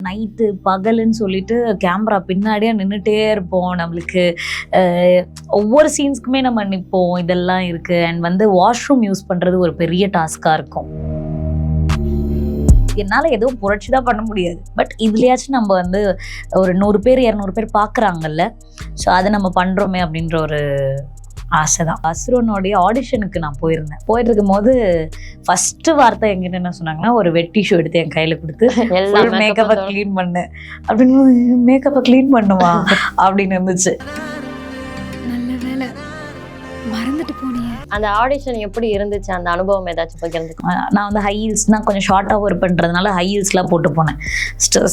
Night பகலுன்னு சொல்லிட்டு camera பின்னாடியே நின்றுட்டே இருப்போம். நம்மளுக்கு ஒவ்வொரு சீன்ஸ்க்குமே நம்ம நிற்போம். இதெல்லாம் இருக்குது. அண்ட் வந்து வாஷ்ரூம் யூஸ் பண்ணுறது ஒரு பெரிய டாஸ்காக இருக்கும். என்னால் எதுவும் புரட்சி தான் பண்ண முடியாது. பட் இதுலையாச்சும் நம்ம வந்து ஒரு 100 பேர் 200 பேர் பார்க்குறாங்கல்ல, ஸோ அதை நம்ம பண்ணுறோமே அப்படின்ற ஒரு ஆசை தான். அசுரனோடைய ஆடிஷனுக்கு நான் போயிட்டு இருக்கும் போது ஃபர்ஸ்ட் வார்த்தை எங்கிட்ட என்ன சொன்னாங்கன்னா, ஒரு வெட் டிஷ்யூ எடுத்து என் கையில கொடுத்து மேக்கப்பை கிளீன் பண்ணு அப்படின்னு. மேக்கப்பை கிளீன் பண்ணுவா அப்படின்னு இருந்துச்சு. நல்ல வேலை மறந்துட்டு போனீங்க. அந்த ஆடிஷன் எப்படி இருந்துச்சு? அந்த அனுபவம் ஏதாச்சும் பகிர்ந்துக்கோ. நான் வந்து ஹை ஹீல்ஸ்னா கொஞ்சம் ஷார்ட்டாக ஒர்க் பண்ணுறதுனால ஹை ஹீல்ஸ்லாம் போட்டு போனேன்.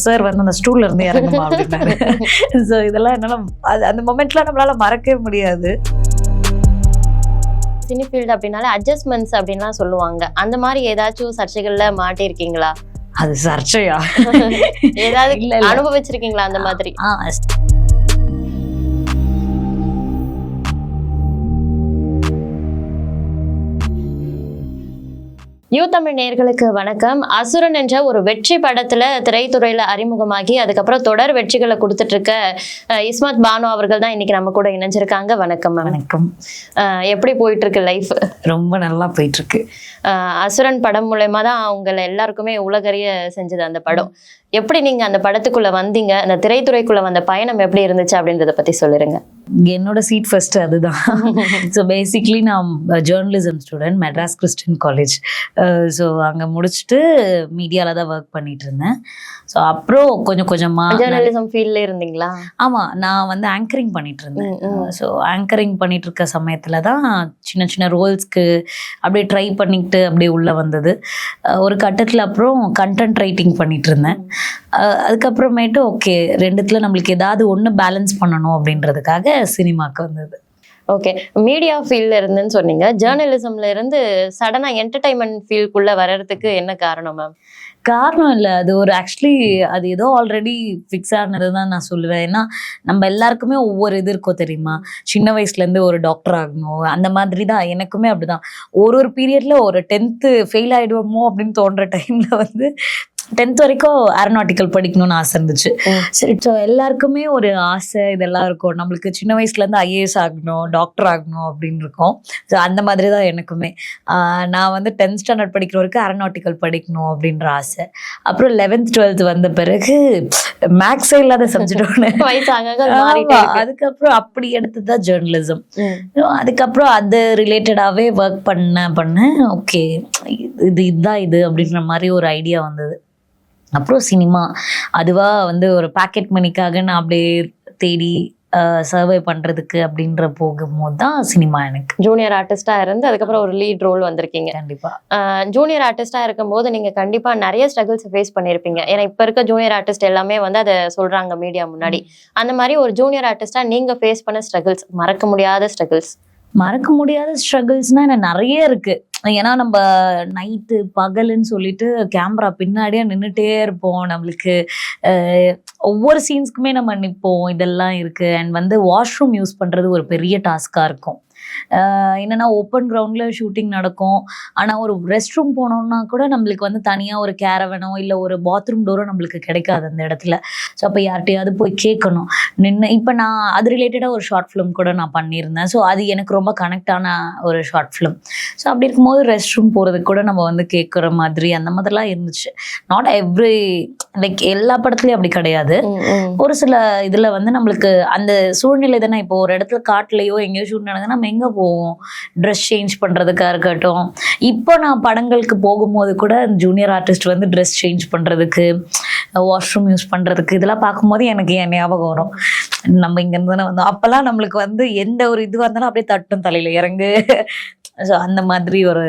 சார் வந்து அந்த ஸ்டூல்ல இருந்து இறங்குமா அப்படின்னாரு. ஸோ இதெல்லாம் என்னால் அந்த மொமெண்ட்லாம் நம்மளால மறக்கவே முடியாது. சினி ஃபீல்டு அப்படின்னாலே அட்ஜஸ்ட்மெண்ட்ஸ் அப்படின்லாம் சொல்லுவாங்க. அந்த மாதிரி ஏதாச்சும் சர்ச்சைகள்ல மாட்டிருக்கீங்களா? அது சர்ச்சையா? ஏதாவது இல்ல அனுபவிச்சிருக்கீங்களா அந்த மாதிரி? யூ தமிழ் நேயர்களுக்கு வணக்கம். அசுரன் என்ற ஒரு வெற்றி படத்துல திரைத்துறையில அறிமுகமாகி அதுக்கப்புறம் தொடர் வெற்றிகளை கொடுத்துட்டு இருக்க இஸ்மத் பானு அவர்கள் தான் இன்னைக்கு நம்ம கூட இணைஞ்சிருக்காங்க. வணக்கம். வணக்கம். எப்படி போயிட்டு இருக்கு லைஃப்? ரொம்ப நல்லா போயிட்டு இருக்கு. அசுரன் படம் மூலமா தான் அவங்களை எல்லாருக்குமே உலகறிய செஞ்சது அந்த படம். எப்படி நீங்க அந்த படத்துக்குள்ள வந்தீங்க? அந்த திரைத்துறைக்குள்ள வந்த பயணம் எப்படி இருந்துச்சு அப்படின்றத பத்தி சொல்லிருங்க. என்னோட சீட் ஃபர்ஸ்ட் அதுதான். ஸோ பேசிக்லி நான் journalism student, Madras Christian college. So அங்கே முடிச்சுட்டு மீடியாவில் தான் ஒர்க் பண்ணிட்டு இருந்தேன். ஸோ அப்புறம் கொஞ்சம் கொஞ்சமாக ஜேர்னலிசம் ஃபீல்ட்ல இருந்தீங்களா? ஆமாம், நான் வந்து ஆங்கரிங் பண்ணிட்டு இருந்தேன். ஸோ ஆங்கரிங் பண்ணிட்டு இருக்க சமயத்தில் தான் சின்ன சின்ன ரோல்ஸ்க்கு அப்படியே ட்ரை பண்ணிக்கிட்டு அப்படியே உள்ளே வந்தது. ஒரு கட்டத்தில் அப்புறம் கண்டென்ட் ரைட்டிங் பண்ணிட்டு இருந்தேன். அதுக்கப்புறமேட்டு ஓகே, ரெண்டுத்துல நம்மளுக்கு ஏதாவது ஒன்று பேலன்ஸ் பண்ணணும் அப்படின்றதுக்காக சினிமாவுக்கு வந்தது. ஓகே, மீடியா ஃபீல்ட்ல இருந்துன்னு சொன்னீங்க. ஜேர்னலிசம்ல இருந்து சடனா என்டர்டைன்மெண்ட் ஃபீல்டுக்குள்ள வர்றதுக்கு என்ன காரணம் மேம்? காரணம் இல்லை, அது ஒரு ஆக்சுவலி அது ஏதோ ஆல்ரெடி ஃபிக்ஸ் ஆனது தான் நான் சொல்லுவேன். ஏன்னா நம்ம எல்லாருக்குமே ஒவ்வொரு இது இருக்கோ தெரியுமா? சின்ன வயசுலேருந்து ஒரு டாக்டர் ஆகணும் அந்த மாதிரி தான் எனக்குமே அப்படிதான். ஒரு பீரியட்ல ஒரு 10th ஃபெயில் ஆகிடுவோமோ அப்படின்னு தோன்ற டைம்ல வந்து 10th வரைக்கும் ஏரோநாட்டிக்கல் படிக்கணும்னு ஆசை இருந்துச்சு. சரி, ஸோ எல்லாருக்குமே ஒரு ஆசை இதெல்லாம் இருக்கும். நம்மளுக்கு சின்ன வயசுலேருந்து IAS ஆகணும், டாக்டர் ஆகணும் அப்படின்னு இருக்கும். ஸோ அந்த மாதிரி தான் எனக்குமே. நான் வந்து 10th ஸ்டாண்டர்ட் படிக்கிற வரைக்கும் ஏரோநாட்டிக்கல் படிக்கணும் அப்படின்ற ஆசை. அப்புறம் 11th 12th வந்த பிறகு மேக்ஸே இல்லாத சப்ஜெக்ட் ஒன்று, அதுக்கப்புறம் அப்படி எடுத்தது தான் ஜேர்னலிசம். அதுக்கப்புறம் அது ரிலேட்டடாகவே ஒர்க் பண்ண ஓகே இதுதான் இது அப்படின்ற மாதிரி ஒரு ஐடியா வந்தது. அப்புறம் சினிமா அதுவாக வந்து ஒரு பாக்கெட் மணிக்காக நான் அப்படியே தேடி சர்வை பண்ணுறதுக்கு அப்படின்ற போகும்போது தான் சினிமா எனக்கு. ஜூனியர் ஆர்டிஸ்டாக இருந்து அதுக்கப்புறம் ஒரு லீட் ரோல் வந்திருக்கீங்க. கண்டிப்பாக ஜூனியர் ஆர்டிஸ்டாக இருக்கும்போது நீங்கள் கண்டிப்பாக நிறைய ஸ்ட்ரகிள்ஸ் ஃபேஸ் பண்ணியிருப்பீங்க. ஏன்னா இப்போ இருக்க ஜூனியர் ஆர்டிஸ்ட் எல்லாமே வந்து அதை சொல்கிறாங்க மீடியா முன்னாடி. அந்த மாதிரி ஒரு ஜூனியர் ஆர்டிஸ்டாக நீங்கள் ஃபேஸ் பண்ண ஸ்ட்ரகிள்ஸ், மறக்க முடியாத ஸ்ட்ரகிள்ஸ்? மறக்க முடியாத ஸ்ட்ரகிள்ஸ்னால் என்ன நிறைய இருக்குது. ஏன்னா நம்ம நைட்டு பகலுன்னு சொல்லிட்டு கேமரா பின்னாடியே நின்றுட்டே இருப்போம். நம்மளுக்கு ஒவ்வொரு சீன்ஸ்க்குமே நம்ம நிற்போம். இதெல்லாம் இருக்குது. அண்ட் வந்து வாஷ்ரூம் யூஸ் பண்ணுறது ஒரு பெரிய டாஸ்காக இருக்கும். என்னன்னா ஓப்பன் கிரவுண்டில் ஷூட்டிங் நடக்கும். ஆனால் ஒரு ரெஸ்ட் ரூம் போனோம்னா கூட நம்மளுக்கு வந்து தனியாக ஒரு கேரவனோ இல்லை ஒரு பாத்ரூம் டோரோ நம்மளுக்கு கிடைக்காது அந்த இடத்துல. ஸோ அப்போ யார்கிட்டையாவது போய் கேட்கணும் நின்று. இப்போ நான் அது ரிலேட்டடாக ஒரு ஷார்ட் ஃபிலிம் கூட நான் பண்ணியிருந்தேன். ஸோ அது எனக்கு ரொம்ப கனெக்டான ஒரு ஷார்ட் ஃபிலிம். ஸோ அப்படி இருக்கும்போது ரெஸ்ட் ரூம் போகிறதுக்கு கூட நம்ம வந்து கேட்குற மாதிரி அந்த மாதிரிலாம் இருந்துச்சு. நாட் எவ்ரி லைக் எல்லா படத்துலையும் அப்படி கிடையாது. ஒரு சில இதில் வந்து நம்மளுக்கு அந்த சூழ்நிலை தானே. இப்போ ஒரு இடத்துல காட்டுலையோ எங்கேயோ ஷூட் நடக்குதுன்னா நம்ம எங்கே போவோம்? ட்ரெஸ் சேஞ்ச் பண்ணுறதுக்காக இருக்கட்டும். இப்போ நான் படங்களுக்கு போகும்போது கூட ஜூனியர் ஆர்டிஸ்ட் வந்து ட்ரெஸ் சேஞ்ச் பண்ணுறதுக்கு, வாஷ்ரூம் யூஸ் பண்ணுறதுக்கு இதெல்லாம் பார்க்கும்போது எனக்கு என் ஞாபகம் வரும். நம்ம இங்கேருந்து தானே வந்தோம். அப்போல்லாம் நம்மளுக்கு வந்து எந்த ஒரு இதுவாக இருந்தாலும் அப்படியே தட்டும் தலையில் இறங்கு. ஸோ அந்த மாதிரி ஒரு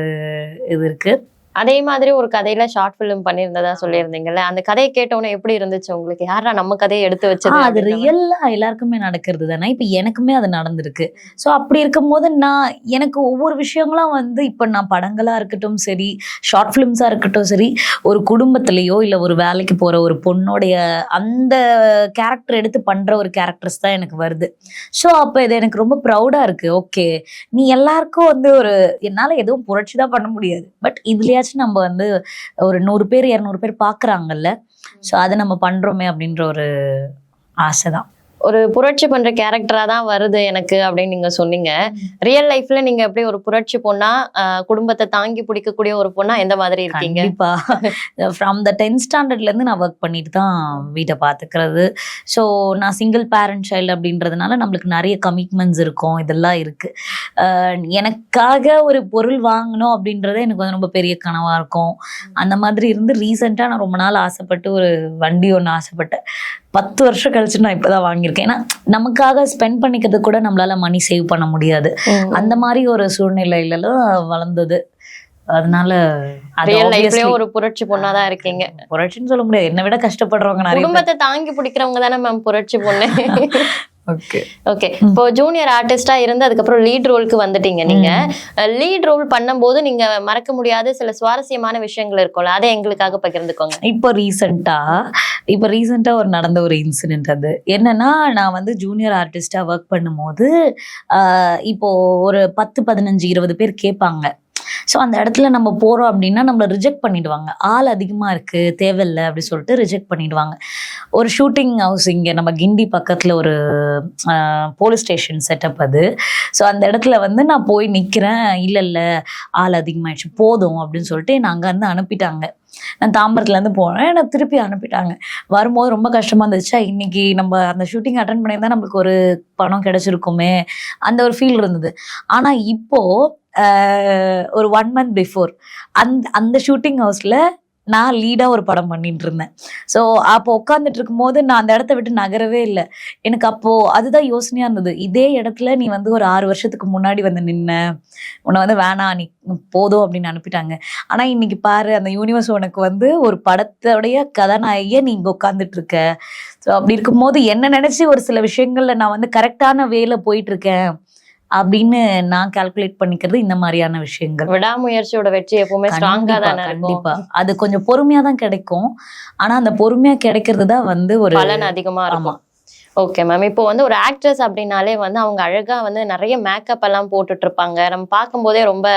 இது இருக்குது. அதே மாதிரி ஒரு கதையில ஷார்ட் ஃபிலிம் பண்ணியிருந்ததா சொல்லியிருந்தீங்கல்ல, அந்த கதையை கேட்டோன்னே எப்படி இருந்துச்சு உங்களுக்கு? யாரா நம்ம கதையை எடுத்து வச்சது? அது ரியல்லா எல்லாருக்குமே நடக்கிறது தானே. இப்போ எனக்குமே அது நடந்திருக்கு. ஸோ அப்படி இருக்கும்போது நான் எனக்கு ஒவ்வொரு விஷயங்களும் வந்து இப்போ நான் படங்களாக இருக்கட்டும் சரி, ஷார்ட் ஃபிலிம்ஸாக இருக்கட்டும் சரி, ஒரு குடும்பத்திலேயோ இல்லை ஒரு வேலைக்கு போகிற ஒரு பொண்ணுடைய அந்த கேரக்டர் எடுத்து பண்ணுற ஒரு கேரக்டர்ஸ் தான் எனக்கு வருது. ஸோ அப்போ இது எனக்கு ரொம்ப ப்ரௌடாக இருக்குது. ஓகே, நீ எல்லாருக்கும் வந்து ஒரு என்னால் எதுவும் புரட்சி தான் பண்ண முடியாது. பட் இதுலையாச்சும் எப்படியாச்சும் நம்ம வந்து ஒரு 100 பேர் 200 பேர் பாக்குறாங்கல்ல, ஸோ அதை நம்ம பண்றோமே அப்படின்ற ஒரு ஆசைதான். ஒரு புரட்சி பண்ற கேரக்டரா தான் வருது எனக்கு அப்படின்னு நீங்க சொன்னீங்க. ரியல் லைஃப்ல நீங்க எப்படி ஒரு புரட்சி பொண்ணா குடும்பத்தை தாங்கி பிடிக்கக்கூடிய ஒரு பொண்ணா எந்த மாதிரி இருக்கீங்க? கண்டிப்பா ஃப்ரம் த 10th ஸ்டாண்டர்ட்ல இருந்து நான் ஒர்க் பண்ணிட்டு தான் வீட்டை பாத்துக்கிறது. ஸோ நான் சிங்கிள் பேரண்ட் சைல்டு அப்படின்றதுனால நம்மளுக்கு நிறைய கமிட்மெண்ட்ஸ் இருக்கும், இதெல்லாம் இருக்கு. எனக்காக ஒரு பொருள் வாங்கணும் அப்படின்றதே எனக்கு வந்து ரொம்ப பெரிய கனவா இருக்கும். அந்த மாதிரி இருந்து ரீசெண்டா நான் ரொம்ப நாள் ஆசைப்பட்டு ஒரு வண்டி ஒன்று ஆசைப்பட்டேன். 10 வருஷம் கழிச்சு நான் இப்பதான் வாங்கியிருக்கேன். ஏன்னா நமக்காக ஸ்பெண்ட் பண்ணிக்கிறது கூட நம்மளால மணி சேவ் பண்ண முடியாது. அந்த மாதிரி ஒரு சூழ்நிலையில வளர்ந்தது. அதனால ரியல் லைஃப்லயும் ஒரு புரட்சி பொண்ணாதான் இருக்கீங்க. புரட்சின்னு சொல்ல முடியாது, என்னை விட கஷ்டப்படுறவங்க நிறைய. குடும்பத்தை தாங்கி பிடிக்கிறவங்க தானே மேம் புரட்சி பொண்ணு. ஓகே. இப்போ ஜூனியர் ஆர்டிஸ்டா இருந்து அதுக்கப்புறம் லீட் ரோலுக்கு வந்துட்டீங்க. நீங்க லீட் ரோல் பண்ணும்போது நீங்க மறக்க முடியாத சில சுவாரஸ்யமான விஷயங்கள் இருக்கும்ல, அதை எங்களுக்காக பகிர்ந்துக்கோங்க. இப்போ ரீசெண்டா ஒரு நடந்த ஒரு இன்சிடென்ட். அது என்னன்னா, நான் வந்து ஜூனியர் ஆர்டிஸ்டா ஒர்க் பண்ணும்போது இப்போ ஒரு 10, 15, 20 பேர் கேட்பாங்க. ஸோ அந்த இடத்துல நம்ம போகிறோம் அப்படின்னா நம்மளை ரிஜெக்ட் பண்ணிடுவாங்க. ஆள் அதிகமாக இருக்குது, தேவையில்லை அப்படி சொல்லிட்டு ரிஜெக்ட் பண்ணிடுவாங்க. ஒரு ஷூட்டிங் ஹவுஸ் இங்கே நம்ம கிண்டி பக்கத்தில் ஒரு போலீஸ் ஸ்டேஷன் செட்டப் அது. ஸோ அந்த இடத்துல வந்து நான் போய் நிற்கிறேன். இல்லை ஆள் அதிகமாகிடுச்சு போதும் அப்படின்னு சொல்லிட்டு என்னை அங்கேருந்து அனுப்பிட்டாங்க. நான் தாம்பரத்துலேருந்து போனேன், என்னை திருப்பி அனுப்பிட்டாங்க. வரும்போது ரொம்ப கஷ்டமாக இருந்துச்சா, இன்னைக்கு நம்ம அந்த ஷூட்டிங் அட்டன் பண்ணியிருந்தா நம்மளுக்கு ஒரு பணம் கிடைச்சிருக்குமே, அந்த ஒரு ஃபீல் இருந்தது. ஆனால் இப்போது ஒரு 1 month பிஃபோர் அந்த ஷூட்டிங் ஹவுஸில் நான் லீடாக ஒரு படம் பண்ணிட்டு இருந்தேன். ஸோ அப்போ உட்காந்துட்டு இருக்கும்போது நான் அந்த இடத்த விட்டு நகரவே இல்லை. எனக்கு அப்போது அதுதான் யோசனையாக இருந்தது. இதே இடத்துல நீ வந்து ஒரு 6 வருஷத்துக்கு முன்னாடி வந்து நின்ன, உன்னை வந்து வேணாம் நீ போதும் அப்படின்னு அனுப்பிட்டாங்க. ஆனால் இன்னைக்கு பாரு, அந்த யூனிவர்ஸ் உனக்கு வந்து ஒரு படத்தோடைய கதாநாயகியை நீ இங்கே உட்காந்துட்டு இருக்க. ஸோ அப்படி இருக்கும்போது என்ன நினச்சி ஒரு சில விஷயங்கள்ல நான் வந்து கரெக்டான வேல போயிட்டு இருக்கேன் அப்படின்னு நான் கால்குலேட் பண்ணிக்கிறது இந்த மாதிரியான விஷயங்கள். விடாமுயற்சியோட வெற்றி எப்பவுமே ஸ்ட்ராங்கா தானே இருக்கும். கண்டிப்பா அது கொஞ்சம் பொறுமையா தான் கிடைக்கும். ஆனா அந்த பொறுமையா கிடைக்கிறது தான் வந்து ஒரு பலன் அதிகமா இருக்கும். ஓகே மேம், இப்போ வந்து ஒரு ஆக்ட்ரஸ் அப்படின்னாலே வந்து அவங்க அழகா வந்து நிறைய மேக்கப் எல்லாம் போட்டுட்டு இருப்பாங்க. நம்ம பார்க்கும்போதே ரொம்ப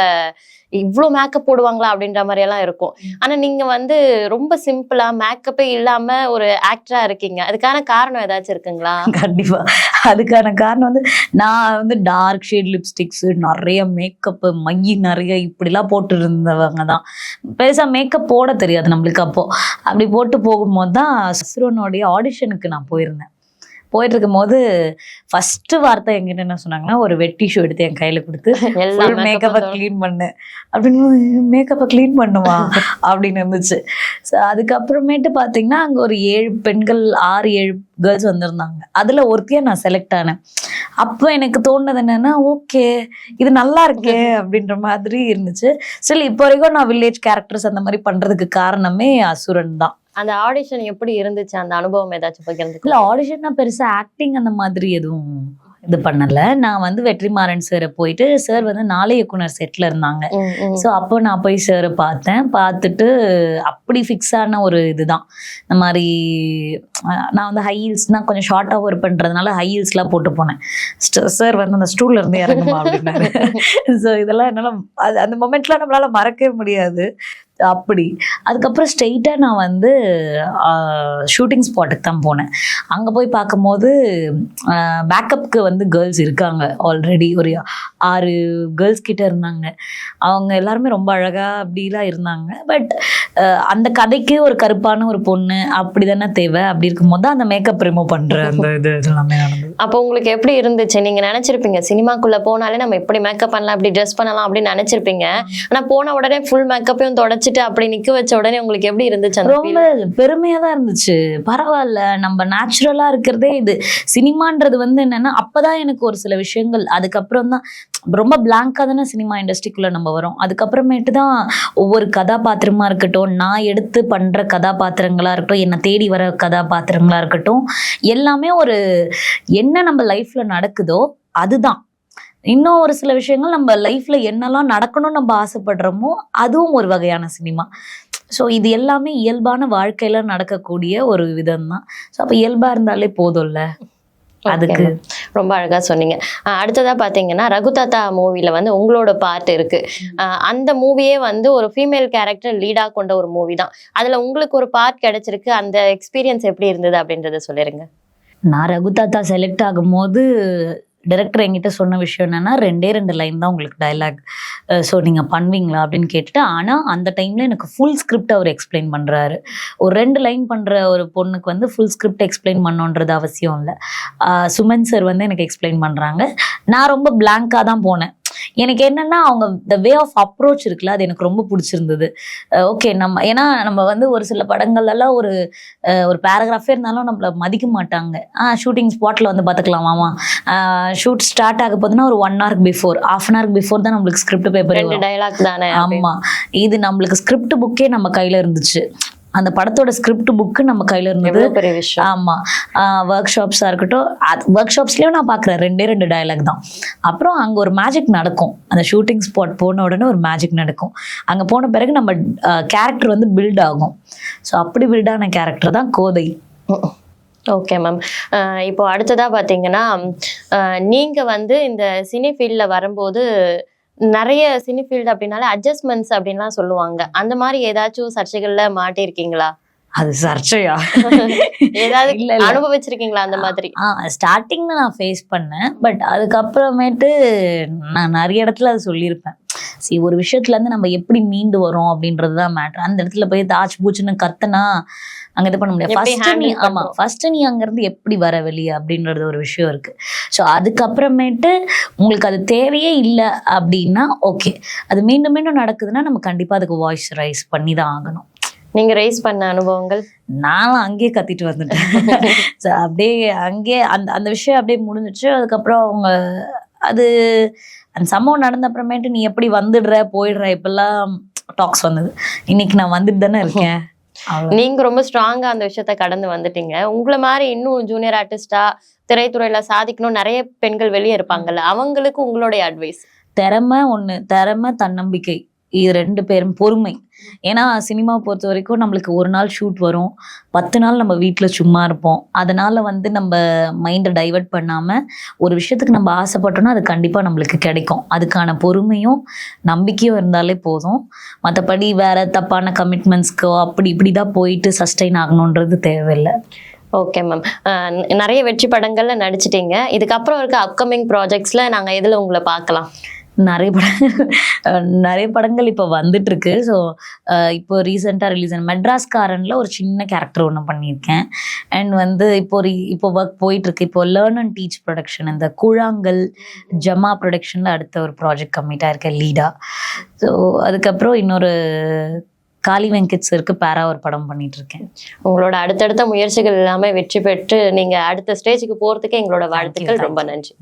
இவ்வளோ மேக்கப் போடுவாங்களா அப்படின்ற மாதிரி எல்லாம் இருக்கும். ஆனா நீங்க வந்து ரொம்ப சிம்பிளா மேக்கப்பே இல்லாம ஒரு ஆக்டரா இருக்கீங்க. அதுக்கான காரணம் ஏதாச்சும் இருக்குங்களா? கண்டிப்பா அதுக்கான காரணம் வந்து நான் வந்து டார்க் ஷேட் லிப்ஸ்டிக்ஸ், நிறைய மேக்கப், மைய நிறைய இப்படிலாம் போட்டு இருந்தவங்க தான். பெருசா மேக்கப் போட தெரியாது நம்மளுக்கு. அப்படி போட்டு போகும்போது தான் அசுரனுடைய ஆடிஷனுக்கு நான் போயிருந்தேன். போயிட்டு இருக்கும் போது ஃபர்ஸ்ட் வார்த்தை எங்கிட்ட என்ன சொன்னாங்கன்னா, ஒரு வெட் டிஷ்யூ எடுத்து என் கையில கொடுத்து மேக்கப்பை கிளீன் பண்ணு அப்படின்னு. மேக்கப்பை கிளீன் பண்ணுவா அப்படின்னு இருந்துச்சு. ஸோ அதுக்கப்புறமேட்டு பார்த்தீங்கன்னா அங்கே ஒரு 7 பெண்கள் 6-7 கேர்ள்ஸ் வந்திருந்தாங்க. அதில் ஒருத்தையும் நான் செலக்ட் ஆனேன். அப்போ எனக்கு தோணுது என்னன்னா, ஓகே இது நல்லா இருக்கே அப்படின்ற மாதிரி இருந்துச்சு. ஸ்டில் இப்போ வரைக்கும் நான் வில்லேஜ் கேரக்டர்ஸ் அந்த மாதிரி பண்றதுக்கு காரணமே அசுரன் தான். அந்த ஆடிஷன் எப்படி இருந்துச்சு? அந்த அனுபவம் ஏதாச்சும் பகிர்ந்து? இல்ல ஆடிஷன் நான் பெருசா ஆக்டிங் அந்த மாதிரி எதுவும் இது பண்ணல. நான் வந்து வெற்றிமாறன் சாரை போயிட்டு, சார் வந்து நாளை இயக்குனர் செட்ல இருந்தாங்க. ஸோ அப்போ நான் போய் சாரை பார்த்தேன். பார்த்துட்டு அப்படி ஃபிக்ஸ் ஆன ஒரு இதுதான். இந்த மாதிரி நான் வந்து ஹை ஹீல்ஸ்னா கொஞ்சம் ஷார்ட்டாக ஒர்க் பண்ணுறதுனால ஹை ஹீல்ஸ்லாம் போட்டு போனேன். சார் வந்து அந்த ஸ்டூல்ல இருந்து இறங்குமா அப்படின்னாரு. ஸோ இதெல்லாம் என்னால் அந்த மொமெண்ட்லாம் நம்மளால மறக்கவே முடியாது. அப்படி அதுக்கப்புறம் ஸ்ட்ரெயிட்டாக நான் வந்து ஷூட்டிங் ஸ்பாட்டுக்கு தான் போனேன். அங்கே போய் பார்க்கும்போது பேக்கப்புக்கு வந்து கேர்ள்ஸ் இருக்காங்க. ஆல்ரெடி ஒரு 6 கேர்ள்ஸ் கிட்ட இருந்தாங்க. அவங்க எல்லாருமே ரொம்ப அழகாக அப்படிலாம் இருந்தாங்க. பட் அந்த கதைக்கு ஒரு கருப்பான ஒரு பொண்ணு அப்படி தானே தேவை. அப்படி இருக்கும்போது தான் அந்த மேக்கப் ரிமூவ் பண்ணுற அந்த இது எல்லாமே நடந்தது. அப்போ உங்களுக்கு எப்படி இருந்துச்சு? நீங்கள் நினச்சிருப்பீங்க சினிமாக்குள்ளே போனாலே நம்ம எப்படி மேக்கப் பண்ணலாம், அப்படி ட்ரெஸ் பண்ணலாம் அப்படின்னு நினச்சிருப்பீங்க. ஆனால் போன உடனே ஃபுல் மேக்கப்பையும் தொடச்சி அப்படி நிக்க வச்ச உடனே உங்களுக்கு எப்படி இருந்துச்சு? ரொம்ப பெருமையா தான் இருந்துச்சு. பரவாயில்ல, நம்ம நேச்சுரலா இருக்கிறதே இது. சினிமான்றது வந்து என்னன்னா, அப்பதான் எனக்கு ஒரு சில விஷயங்கள், அதுக்கப்புறம் தான் ரொம்ப பிளாங்கா தானே சினிமா இண்டஸ்ட்ரிக்குள்ள நம்ம வரோம். அதுக்கப்புறமேட்டு தான் ஒவ்வொரு கதாபாத்திரமா இருக்கட்டும், நான் எடுத்து பண்ற கதாபாத்திரங்களா இருக்கட்டும், என்னை தேடி வர கதாபாத்திரங்களா இருக்கட்டும், எல்லாமே ஒரு என்ன நம்ம லைஃப்ல நடக்குதோ அதுதான். இன்னும் ஒரு சில விஷயங்கள் நம்ம லைஃப்ல என்னெல்லாம் நடக்கணும்னு நம்ம ஆசைப்படுறோமோ அதுவும் ஒரு வகையான சினிமா. ஸோ இது எல்லாமே இயல்பான வாழ்க்கையில நடக்கக்கூடிய ஒரு விதம் தான். ஸோ அப்போ இயல்பா இருந்தாலே போதும்ல. அதுக்கு ரொம்ப அழகா சொன்னீங்க. அடுத்ததா பாத்தீங்கன்னா ரகுதாத்தா மூவில வந்து உங்களோட பார்ட் இருக்கு. அந்த மூவியே வந்து ஒரு ஃபீமேல் கேரக்டர் லீடா கொண்ட ஒரு மூவி தான். அதுல உங்களுக்கு ஒரு பார்ட் கிடைச்சிருக்கு. அந்த எக்ஸ்பீரியன்ஸ் எப்படி இருந்தது அப்படின்றத சொல்லிருங்க. நான் ரகுதாத்தா செலக்ட் ஆகும்போது டைரக்டர் என்கிட்ட சொன்ன விஷயம் என்னன்னா 2 லைன் தான் உங்களுக்கு டைலாக், ஸோ நீங்கள் பண்ணுவீங்களா அப்படின்னு கேட்டுட்டு, ஆனால் அந்த டைமில் எனக்கு ஃபுல் ஸ்கிரிப்ட் அவர் எக்ஸ்பிளைன் பண்ணுறாரு. ஒரு 2 லைன் பண்ணுற ஒரு பொண்ணுக்கு வந்து ஃபுல் ஸ்கிரிப்ட் எக்ஸ்பிளைன் பண்ணணுன்றது அவசியம் இல்லை. சுமன் சார் வந்து எனக்கு எக்ஸ்பிளைன் பண்ணுறாங்க. நான் ரொம்ப பிளாங்காக தான் போனேன். எனக்கு என்னன்னா அவங்க த வே ஆஃப் அப்ரோச் இருக்குல்ல, அது எனக்கு ரொம்ப பிடிச்சிருந்தது. ஓகே, ஏன்னா நம்ம வந்து ஒரு சில படங்கள்லாம் ஒரு பேராகிராஃபே இருந்தாலும் நம்மள மதிக்க மாட்டாங்க. ஷூட்டிங் ஸ்பாட்ல வந்து பார்த்துக்கலாமாமா, ஷூட் ஸ்டார்ட் ஆக போதுன்னா ஒரு 1 hour before, half an hour before தான் நம்மளுக்கு ஸ்கிரிப்ட் பேப்பர். 2 டயலாக் தானே. ஆமா, இது நம்மளுக்கு ஸ்கிரிப்ட் புக்கே நம்ம கையில இருந்துச்சு. அந்த படத்தோட ஸ்கிரிப்ட் புக்கு நம்ம கையில இருந்தது. பெரிய விஷயம். ஆமா, ஒர்க் ஷாப்ஸா இருக்கட்டும், ஒர்க் ஷாப்ஸ்லயும் நான் பாக்குறேன் 2 டயலாக் தான். அப்புறம் அங்க ஒரு மேஜிக் நடக்கும். அந்த ஷூட்டிங் ஸ்பாட் போன உடனே ஒரு மேஜிக் நடக்கும். அங்க போன பிறகு நம்ம கேரக்டர் வந்து பில்ட் ஆகும். ஸோ அப்படி பில்ட் ஆன கேரக்டர் தான் கோதை. Okay ma'am. இப்போ அடுத்ததா பாத்தீங்கன்னா நீங்க வந்து இந்த சினி ஃபீல்ட்ல வரும்போது நிறைய சினி ஃபீல்டு அப்படின்னாலே அட்ஜஸ்ட்மெண்ட்ஸ் அப்படின்லாம் சொல்லுவாங்க. அந்த மாதிரி ஏதாச்சும் சர்ச்சைகள்ல மாட்டிருக்கீங்களா? அது சர்ச்சையா? ஏதாவது அனுபவிச்சிருக்கீங்களா அந்த மாதிரி? ஸ்டார்டிங்ல நான் ஃபேஸ் பண்ணேன். பட் அதுக்கப்புறமேட்டு நான் நிறைய இடத்துல அது சொல்லியிருப்பேன். ஒரு விஷயத்துல இருந்து நம்ம எப்படி மீண்டு வரோம் அப்படின்றதுதான் மேட்டர். அந்த இடத்துல போய் தாச்சு பூச்சுன்னு கத்தனா அங்க இது பண்ண முடியாது. ஃபர்ஸ்ட் நீ அங்க இருந்து எப்படி வர வெளியே அப்படின்றது ஒரு விஷயம் இருக்கு. ஸோ அதுக்கப்புறமேட்டு உங்களுக்கு அது தேவையே இல்லை அப்படின்னா ஓகே, அது மீண்டும் மீண்டும் நடக்குதுன்னா நம்ம கண்டிப்பா அதுக்கு வாய்ஸ் ரைஸ் பண்ணி தான் ஆகணும். நீங்க ரைஸ் பண்ண அனுபவங்கள்? நானும் அங்கேயே கத்திட்டு வந்துட்டேன். அப்படியே அங்கேயே அந்த விஷயம் அப்படியே முடிஞ்சிச்சு. அதுக்கப்புறம் அவங்க அது அந்த சம்பவம் நடந்த அப்புறமேட்டு நீ எப்படி வந்துடுற போயிடுற இப்பெல்லாம் டாக்ஸ் வந்தது. இன்னைக்கு நான் வந்துட்டு தானே இருக்கேன். நீங்க ரொம்ப ஸ்ட்ராங்கா அந்த விஷயத்த கடந்து வந்துட்டீங்க. உங்களை மாதிரி இன்னும் ஜூனியர் ஆர்டிஸ்டா திரைத்துறையில சாதிக்கணும் நிறைய பெண்கள் வெளியே இருப்பாங்கல்ல, அவங்களுக்கு உங்களுடைய அட்வைஸ்? திறமை, தன்னம்பிக்கை, இது 2 பேரும், பொறுமை. ஏன்னா சினிமா பொறுத்த வரைக்கும் நம்மளுக்கு ஒரு நாள் ஷூட் வரும், 10 நாள் நம்ம வீட்டில் சும்மா இருப்போம். அதனால வந்து நம்ம மைண்டை டைவர்ட் பண்ணாமல் ஒரு விஷயத்துக்கு நம்ம ஆசைப்பட்டோம்னா அது கண்டிப்பாக நம்மளுக்கு கிடைக்கும். அதுக்கான பொறுமையும் நம்பிக்கையும் இருந்தாலே போதும். மற்றபடி வேற தப்பான கமிட்மெண்ட்ஸ்க்கோ அப்படி இப்படி தான் போயிட்டு சஸ்டெயின் ஆகணுன்றது தேவையில்லை. Okay ma'am. நிறைய வெற்றி படங்கள்ல நடிச்சிட்டீங்க. இதுக்கப்புறம் இருக்க அப்கமிங் ப்ராஜெக்ட்ஸ்ல நாங்கள் எதில் உங்களை பார்க்கலாம்? நிறைய படங்கள் இப்போ வந்துட்டு இருக்கு. ஸோ இப்போ ரீசெண்டாக ரிலீஸ் ஆன மெட்ராஸ்காரன்ல ஒரு சின்ன கேரக்டர் ஒன்று பண்ணியிருக்கேன். அண்ட் வந்து இப்போ ஒர்க் போயிட்டு இருக்கு. இப்போ லேர்ன் அண்ட் டீச் ப்ரொடக்ஷன், இந்த கூழாங்கல் ஜமா ப்ரொடக்ஷன்ல அடுத்த ஒரு ப்ராஜெக்ட் கம்மிட் ஆயிருக்கேன் லீடா. ஸோ அதுக்கப்புறம் இன்னொரு காளி வெங்கட் சருக்கு பேரா ஒரு படம் பண்ணிட்டு இருக்கேன். உங்களோட அடுத்தடுத்த முயற்சிகள் எல்லாமே வெற்றி பெற்று நீங்க அடுத்த ஸ்டேஜுக்கு போறதுக்கு எங்களோட வாழ்த்துக்கள். ரொம்ப நன்றி.